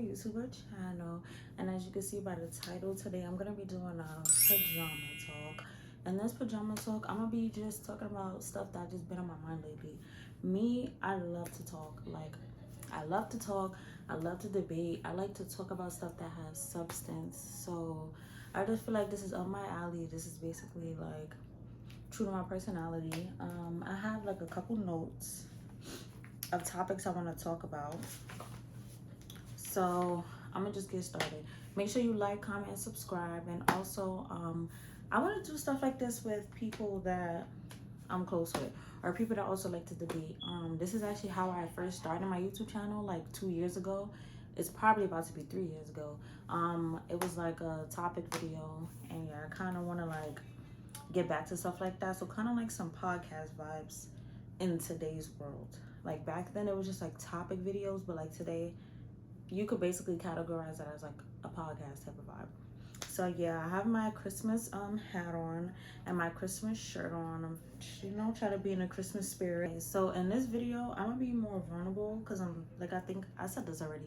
YouTuber channel, and as you can see by the title, today I'm gonna be doing a pajama talk. And this pajama talk, I'm gonna be just talking about stuff that just been on my mind lately. Me, I love to talk. Like, I love to talk, I love to debate, I like to talk about stuff that has substance. So I just feel like this is up my alley. This is basically like true to my personality. I have like a couple notes of topics I want to talk about. So I'm gonna just get started. Make sure you like, comment, and subscribe. And also, I want to do stuff like this with people that I'm close with, or people that also like to debate. This is actually how I first started my YouTube channel, like 2 years ago. It's probably about to be 3 years ago. It was like a topic video, and yeah, I kind of want to like get back to stuff like that. So kind of like some podcast vibes in today's world. Like back then, it was just like topic videos, but like today, you could basically categorize that as like a podcast type of vibe. So yeah, I have my Christmas hat on and my Christmas shirt on. I'm try to be in a Christmas spirit. So in this video, I'm gonna be more vulnerable because I think I said this already.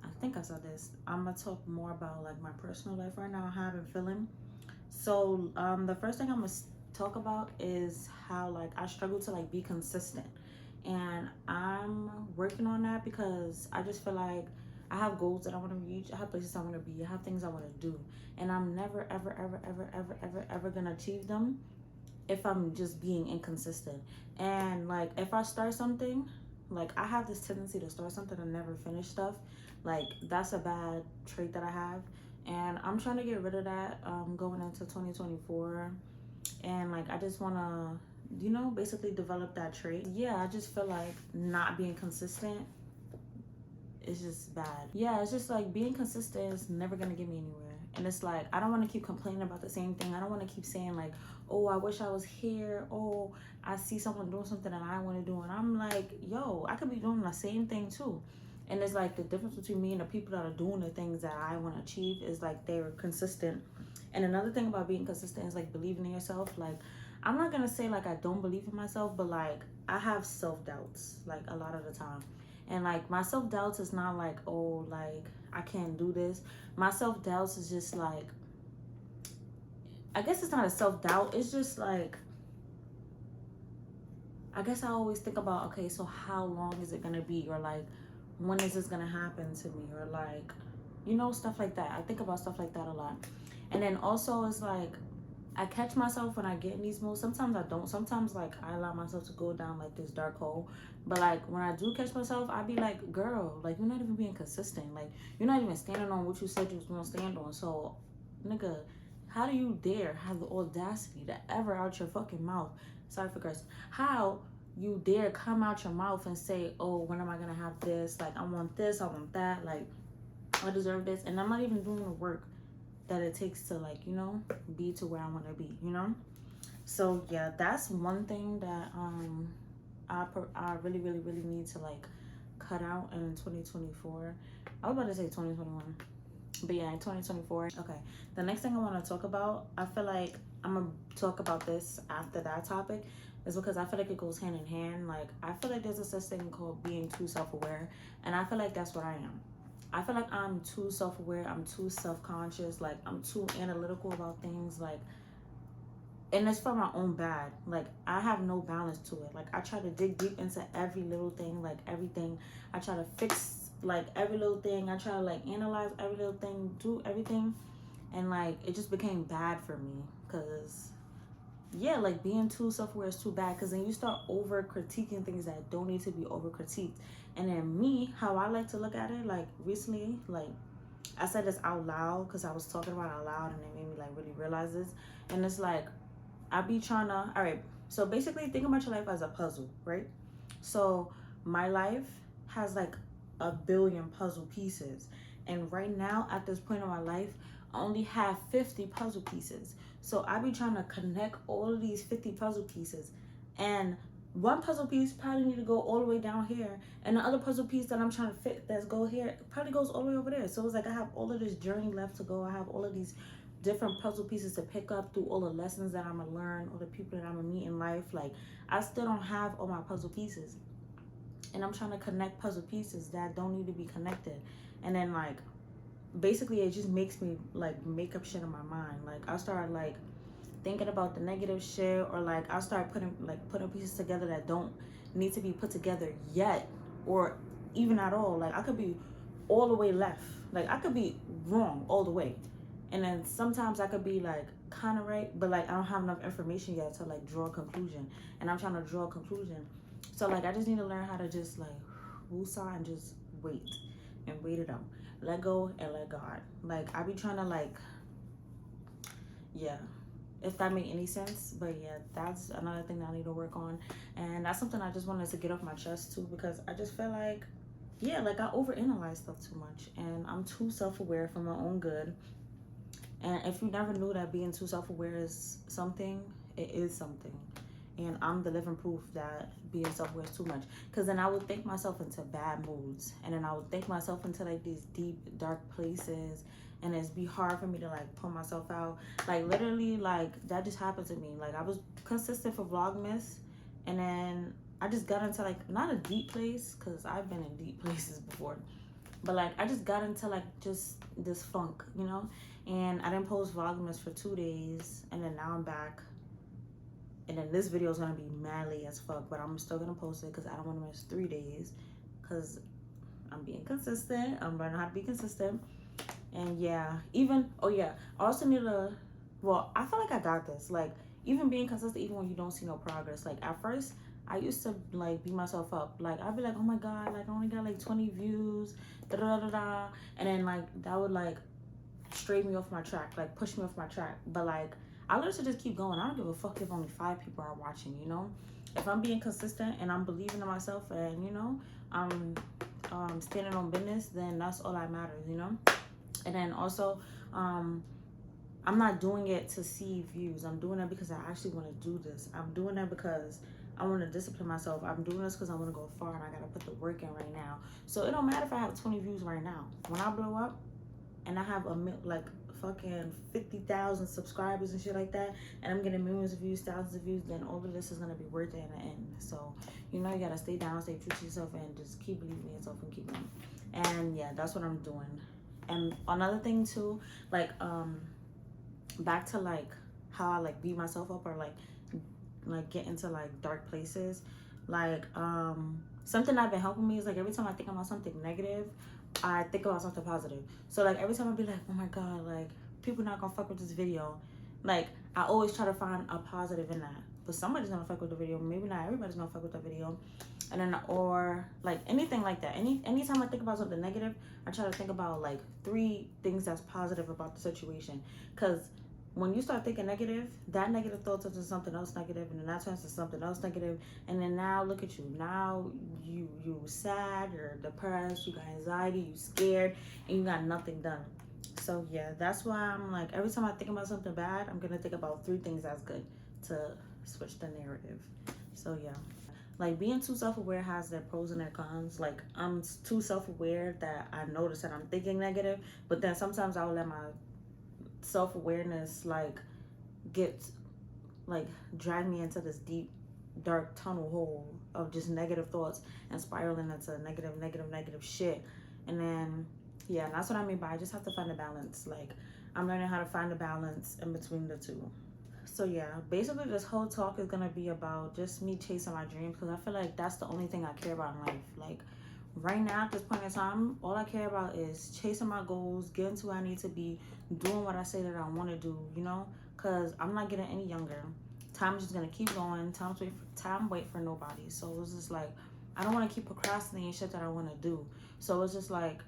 I think I said this. I'm gonna talk more about like my personal life right now, how I've been feeling. So the first thing I'm gonna talk about is how like I struggle to like be consistent, and I'm working on that because I just feel like I have goals that I want to reach, I have places I want to be, I have things I want to do, and I'm never ever gonna achieve them if I'm just being inconsistent. And like if I start something, like I have this tendency to start something and never finish stuff. Like that's a bad trait that I have, and I'm trying to get rid of that going into 2024. And like I just want to basically develop that trait. Yeah, I just feel like not being consistent is just bad. Yeah, it's just like being consistent is never gonna get me anywhere. And it's like I don't want to keep complaining about the same thing. I don't want to keep saying like, oh, I wish I was here. Oh, I see someone doing something that I want to do, and I'm like, yo, I could be doing the same thing too. And it's like the difference between me and the people that are doing the things that I want to achieve is like they're consistent. And another thing about being consistent is like believing in yourself. Like I'm not gonna say like I don't believe in myself, but like I have self-doubts like a lot of the time. And like my self-doubts is not like, oh, like I can't do this. My self-doubts is just like, I guess it's not a self-doubt, it's just like, I guess I always think about, okay, so how long is it gonna be, or like when is this gonna happen to me, or like stuff like that. I think about stuff like that a lot. And then also it's like I catch myself when I get in these moods. Sometimes I don't. Sometimes like I allow myself to go down like this dark hole. But like when I do catch myself, I be like, girl, like you're not even being consistent. Like you're not even standing on what you said you was gonna stand on. So nigga, how do you dare have the audacity to ever out your fucking mouth? Sorry for cursing. How you dare come out your mouth and say, oh, when am I gonna have this? Like I want this, I want that, like I deserve this, and I'm not even doing the work that it takes to like be to where I want to be. So yeah, that's one thing that I really need to like cut out in 2024. I was about to say 2021, but yeah, in 2024. Okay, the next thing I want to talk about, I feel like I'm gonna talk about this after that topic, is because I feel like it goes hand in hand. Like I feel like there's a such thing called being too self-aware, and I feel like that's what I am. I feel like I'm too self-aware, I'm too self-conscious, like I'm too analytical about things, like, and it's for my own bad. Like I have no balance to it. Like I try to dig deep into every little thing, like everything. I try to fix like every little thing. I try to like analyze every little thing, do everything, and like it just became bad for me because yeah, like being too self-aware is too bad, because then you start over critiquing things that don't need to be over critiqued. And then me, how I like to look at it, like recently, like I said this out loud because I was talking about it out loud, and it made me like really realize this. And it's like I be trying to, all right, so basically think about your life as a puzzle, right? So my life has like a billion puzzle pieces, and right now at this point in my life I only have 50 puzzle pieces. So I be trying to connect all of these 50 puzzle pieces, and one puzzle piece probably need to go all the way down here, and the other puzzle piece that I'm trying to fit that's go here probably goes all the way over there. So it's like I have all of this journey left to go. I have all of these different puzzle pieces to pick up through all the lessons that I'm gonna learn, all the people that I'm gonna meet in life. Like I still don't have all my puzzle pieces, and I'm trying to connect puzzle pieces that don't need to be connected. And then like basically it just makes me like make up shit in my mind. Like I start like thinking about the negative shit, or like I start putting pieces together that don't need to be put together yet, or even at all. Like I could be all the way left, like I could be wrong all the way, and then sometimes I could be like kind of right, but like I don't have enough information yet to like draw a conclusion, and I'm trying to draw a conclusion. So like I just need to learn how to just like woosah and just wait and wait it out, let go and let God. Like I be trying to like, yeah, if that made any sense. But yeah, that's another thing that I need to work on, and that's something I just wanted to get off my chest too, because I just feel like, yeah, like I overanalyze stuff too much, and I'm too self-aware for my own good. And if you never knew that being too self-aware is something, it is something. And I'm the living proof that being self-aware is too much. Because then I would think myself into bad moods, and then I would think myself into like these deep dark places, and it's be hard for me to like pull myself out. Like literally, like that just happened to me. Like I was consistent for Vlogmas, and then I just got into like not a deep place, because I've been in deep places before, but like I just got into like just this funk, you know. And I didn't post Vlogmas for 2 days, and then now I'm back. And then this video is gonna be madly as fuck, but I'm still gonna post it because I don't want to miss 3 days, because I'm being consistent. I'm learning how to be consistent. And yeah, even, oh yeah, I also need to, well, I feel like I got this. Like even being consistent, even when you don't see no progress. Like at first I used to like beat myself up. Like I'd be like, oh my god, like I only got like 20 views, da da da da, and then like that would like stray me off my track, like push me off my track. But like I learned to just keep going. I don't give a fuck if only 5 people are watching, you know. If I'm being consistent and I'm believing in myself, and you know, I'm standing on business, then that's all that matters, you know. And then also I'm not doing it to see views. I'm doing it because I actually want to do this. I'm doing it because I want to discipline myself. I'm doing this because I want to go far, and I gotta put the work in right now. So it don't matter if I have 20 views right now. When I blow up and I have like fucking 50,000 subscribers and shit like that, and I'm getting millions of views, thousands of views, then all of this is gonna be worth it in the end. So you know, you gotta stay down, stay true to yourself, and just keep believing in yourself and keep going. And yeah, that's what I'm doing. And another thing too, like back to like how I like beat myself up, or like get into like dark places. Like something that been helping me is like every time I think about something negative, I think about something positive. So like every time I be like, oh my god, like people not gonna fuck with this video, like I always try to find a positive in that. But somebody's gonna fuck with the video, maybe not everybody's gonna fuck with the video. And then, or like anything like that, anytime I think about something negative, I try to think about like 3 things that's positive about the situation. Because when you start thinking negative, that negative thought turns into something else negative, and then that turns to something else negative, and then now look at you. Now you sad, you're depressed, you got anxiety, you scared, and you got nothing done. So yeah, that's why I'm like, every time I think about something bad, I'm gonna think about 3 things that's good to switch the narrative. So yeah, like being too self-aware has their pros and their cons. Like I'm too self-aware that I notice that I'm thinking negative, but then sometimes I will let my self-awareness like get like drag me into this deep dark tunnel hole of just negative thoughts and spiraling into negative shit. And then yeah, and that's what I mean by I just have to find a balance. Like I'm learning how to find a balance in between the two. So yeah, basically this whole talk is gonna be about just me chasing my dreams, because I feel like that's the only thing I care about in life. Like right now at this point in time, all I care about is chasing my goals, getting to where I need to be, doing what I say that I want to do, you know, because I'm not getting any younger. Time is just gonna keep going. Time wait for nobody. So it's just like I don't want to keep procrastinating shit that I want to do. So it's just like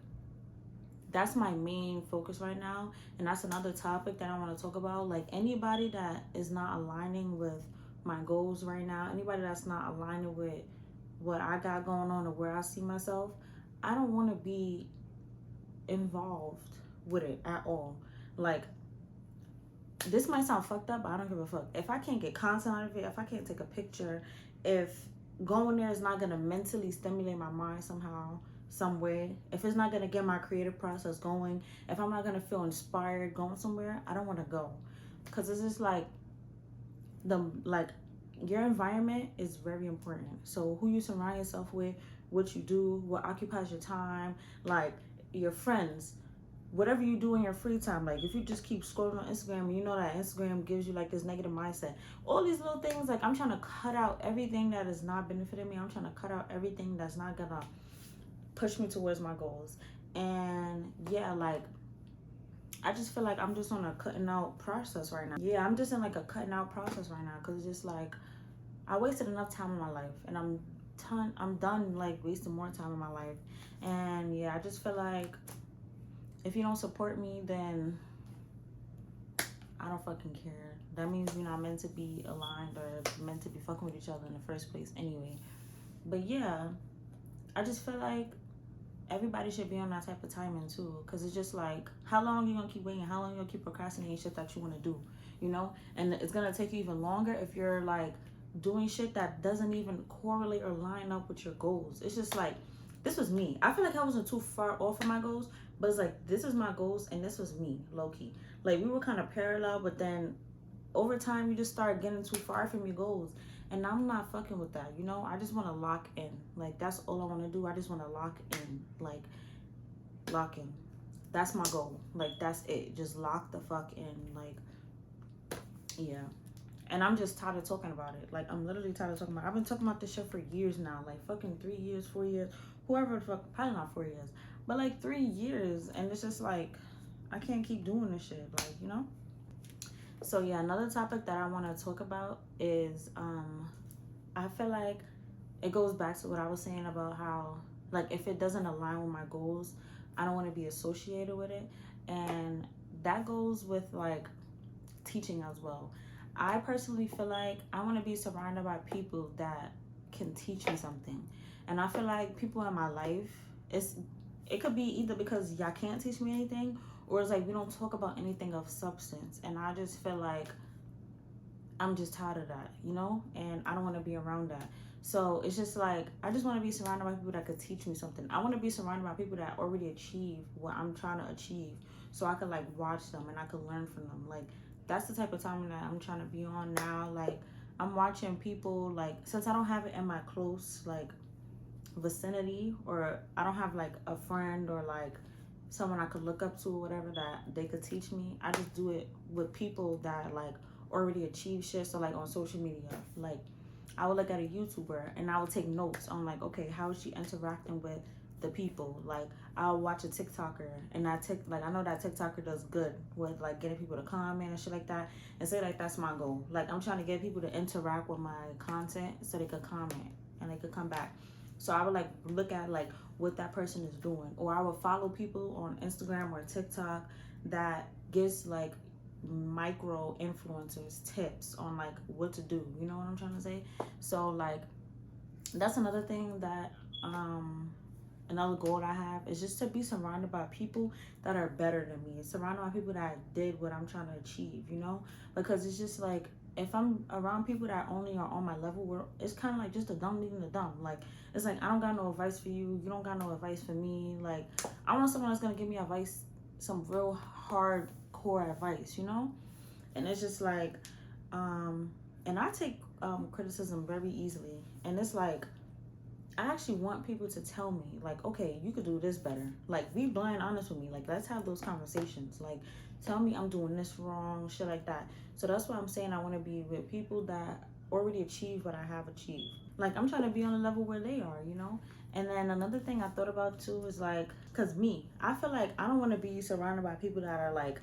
that's my main focus right now. And that's another topic that I want to talk about. Like anybody that is not aligning with my goals right now, anybody that's not aligning with what I got going on or where I see myself, I don't want to be involved with it at all. Like this might sound fucked up, but I don't give a fuck. If I can't get content out of it, if I can't take a picture, if going there is not gonna mentally stimulate my mind somehow, some way, if it's not gonna get my creative process going, if I'm not gonna feel inspired going somewhere, I don't want to go. Because it's just like your environment is very important. So who you surround yourself with, what you do, what occupies your time, like your friends, whatever you do in your free time. Like if you just keep scrolling on Instagram, you know that Instagram gives you like this negative mindset. All these little things, like I'm trying to cut out everything that is not benefiting me. I'm trying to cut out everything that's not gonna push me towards my goals. And yeah, like I just feel like I'm just on a cutting out process right now. Yeah, I'm just in like a cutting out process right now, because it's just like I wasted enough time in my life, and I'm done like wasting more time in my life. And yeah, I just feel like if you don't support me, then I don't fucking care. That means you're not meant to be aligned or meant to be fucking with each other in the first place anyway. But yeah, I just feel like everybody should be on that type of timing too, because it's just like, how long you gonna keep waiting? How long you gonna keep procrastinating shit that you want to do, you know? And it's gonna take you even longer if you're like doing shit that doesn't even correlate or line up with your goals. It's just like, this was me. I feel like I wasn't too far off of my goals, but it's like, this is my goals and this was me, low-key. Like we were kind of parallel, but then over time you just start getting too far from your goals, and I'm not fucking with that, you know? I just want to lock in. Like that's all I want to do. I just want to lock in. Like lock in. That's my goal. Like that's it. Just lock the fuck in. Like yeah. And I'm just tired of talking about it. Like I'm literally tired of talking about it. I've been talking about this shit for years now. Like fucking 3 years, 4 years, whoever the fuck, probably not 4 years, but like 3 years. And it's just like I can't keep doing this shit, like, you know? So yeah, another topic that I want to talk about is I feel like it goes back to what I was saying about how, like, if it doesn't align with my goals, I don't want to be associated with it. And that goes with like teaching as well. I personally feel like I want to be surrounded by people that can teach me something. And I feel like people in my life, it could be either because y'all can't teach me anything, or it's like we don't talk about anything of substance. And I just feel like I'm just tired of that, you know? And I don't want to be around that. So it's just like, I just want to be surrounded by people that could teach me something. I want to be surrounded by people that already achieve what I'm trying to achieve, so I could like watch them and I could learn from them. Like that's the type of time that I'm trying to be on now. Like I'm watching people, like since I don't have it in my close like vicinity, or I don't have like a friend or like someone I could look up to or whatever that they could teach me, I just do it with people that like already achieve shit. So like on social media, like I would look at a YouTuber and I would take notes on like, okay, how is she interacting with the people? Like I'll watch a TikToker and I know that TikToker does good with like getting people to comment and shit like that, and say like that's my goal. Like I'm trying to get people to interact with my content so they could comment and they could come back. So I would like look at like what that person is doing, or I would follow people on Instagram or TikTok that gives like micro influencers tips on like what to do, you know what I'm trying to say? So like that's another thing that another goal that I have is just to be surrounded by people that are better than me, surrounded by people that did what I'm trying to achieve, you know? Because it's just like, if I'm around people that only are on my level, it's kind of like just a dumb leading the dumb. Like it's like I don't got no advice for you, you don't got no advice for me. Like I want someone that's gonna give me advice, some real hardcore advice, you know? And it's just like and I take criticism very easily, and it's like I actually want people to tell me like, okay, you could do this better. Like be blind honest with me. Like let's have those conversations. Like tell me I'm doing this wrong, shit like that. So that's why I'm saying I want to be with people that already achieve what I have achieved. Like I'm trying to be on a level where they are, you know? And then another thing I thought about too is like, cause I feel like I don't want to be surrounded by people that are like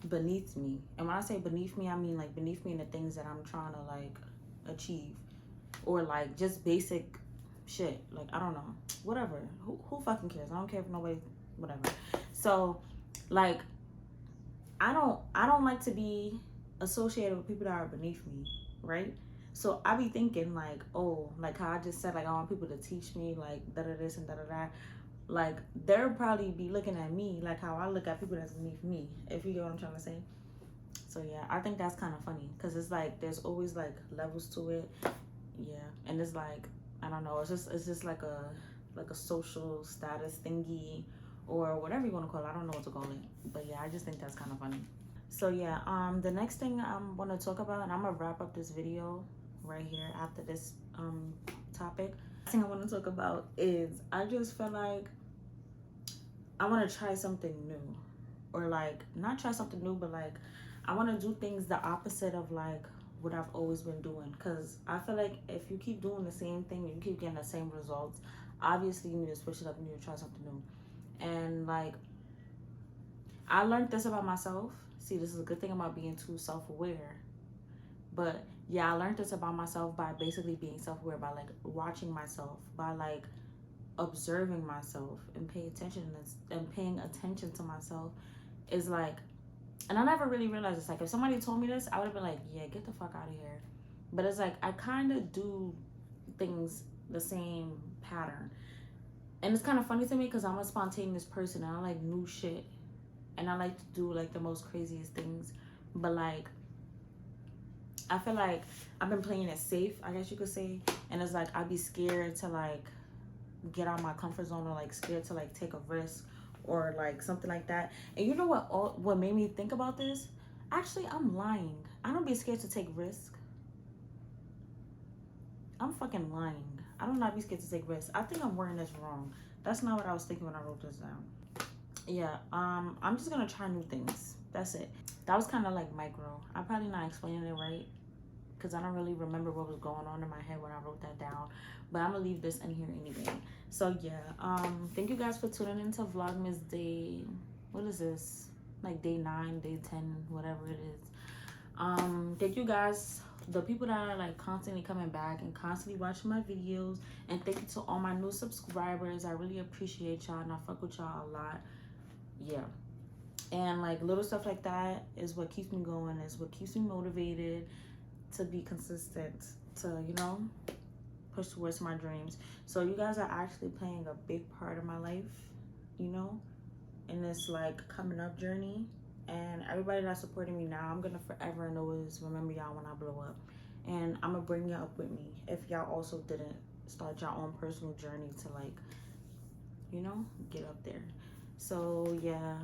beneath me. And when I say beneath me, I mean like beneath me in the things that I'm trying to like achieve, or like just basic shit. Like I don't know, whatever. Who fucking cares? I don't care if nobody, whatever. So like I don't like to be associated with people that are beneath me, right? So I be thinking like, oh, like how I just said, like I want people to teach me like da da this and da da that. Like they'll probably be looking at me like how I look at people that's beneath me, if you get what I'm trying to say. So yeah, I think that's kind of funny, because it's like there's always like levels to it. Yeah, and it's like I don't know, it's just like a social status thingy, or whatever you want to call it. I don't know what to call it, but yeah, I just think that's kind of funny. So yeah, the next thing I'm going to talk about, and I'm gonna wrap up this video right here after this topic. The thing I want to talk about is I just feel like I want to try something new, or like not try something new, but like I want to do things the opposite of like what I've always been doing. Cause I feel like if you keep doing the same thing, you keep getting the same results. Obviously, you need to switch it up. You need to try something new. And like I learned this about myself. See, this is a good thing about being too self-aware. But yeah, I learned this about myself by basically being self-aware, by like watching myself, by like observing myself and paying attention to myself is like, and I never really realized it's like if somebody told me this, I would have been like, yeah, get the fuck out of here. But it's like I kind of do things the same pattern, and it's kind of funny to me because I'm a spontaneous person and I like new shit, and I like to do like the most craziest things. But like I feel like I've been playing it safe, I guess you could say, and it's like I'd be scared to like get out of my comfort zone, or like scared to like take a risk or like something like that. And you know what made me think about this? Actually, I'm lying. I don't be scared to take risk. I'm fucking lying. I do not be scared to take risks. I think I'm wording this wrong. That's not what I was thinking when I wrote this down. Yeah, I'm just gonna try new things. That's it. That was kind of like micro. I'm probably not explaining it right because I don't really remember what was going on in my head when I wrote that down. But I'm gonna leave this in here anyway. So yeah, thank you guys for tuning into Vlogmas day. What is this? Like day 9, day 10, whatever it is. Thank you guys, the people that are like constantly coming back and constantly watching my videos, and thank you to all my new subscribers. I really appreciate y'all and I fuck with y'all a lot. Yeah. And like little stuff like that is what keeps me going, is what keeps me motivated to be consistent, to, you know, push towards my dreams. So you guys are actually playing a big part of my life, you know, in this like coming up journey. And everybody that's supporting me now, I'm gonna forever and always remember y'all when I blow up. And I'm gonna bring y'all up with me if y'all also didn't start your own personal journey to like, you know, get up there. So yeah,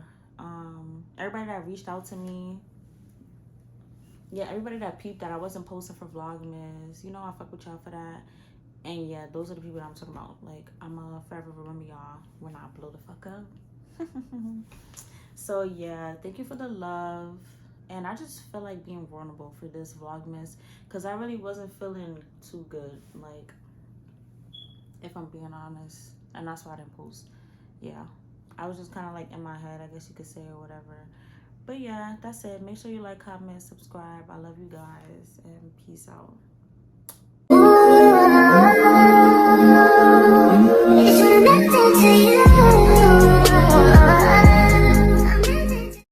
everybody that reached out to me, yeah, everybody that peeped that I wasn't posting for Vlogmas, you know, I fuck with y'all for that. And yeah, those are the people that I'm talking about. Like, I'm gonna forever remember y'all when I blow the fuck up. So yeah, thank you for the love. And I just feel like being vulnerable for this Vlogmas because I really wasn't feeling too good, like, if I'm being honest. And that's why I didn't post. Yeah, I was just kind of like in my head, I guess you could say, or whatever. But yeah, that's it. Make sure you like, comment, subscribe. I love you guys, and peace out.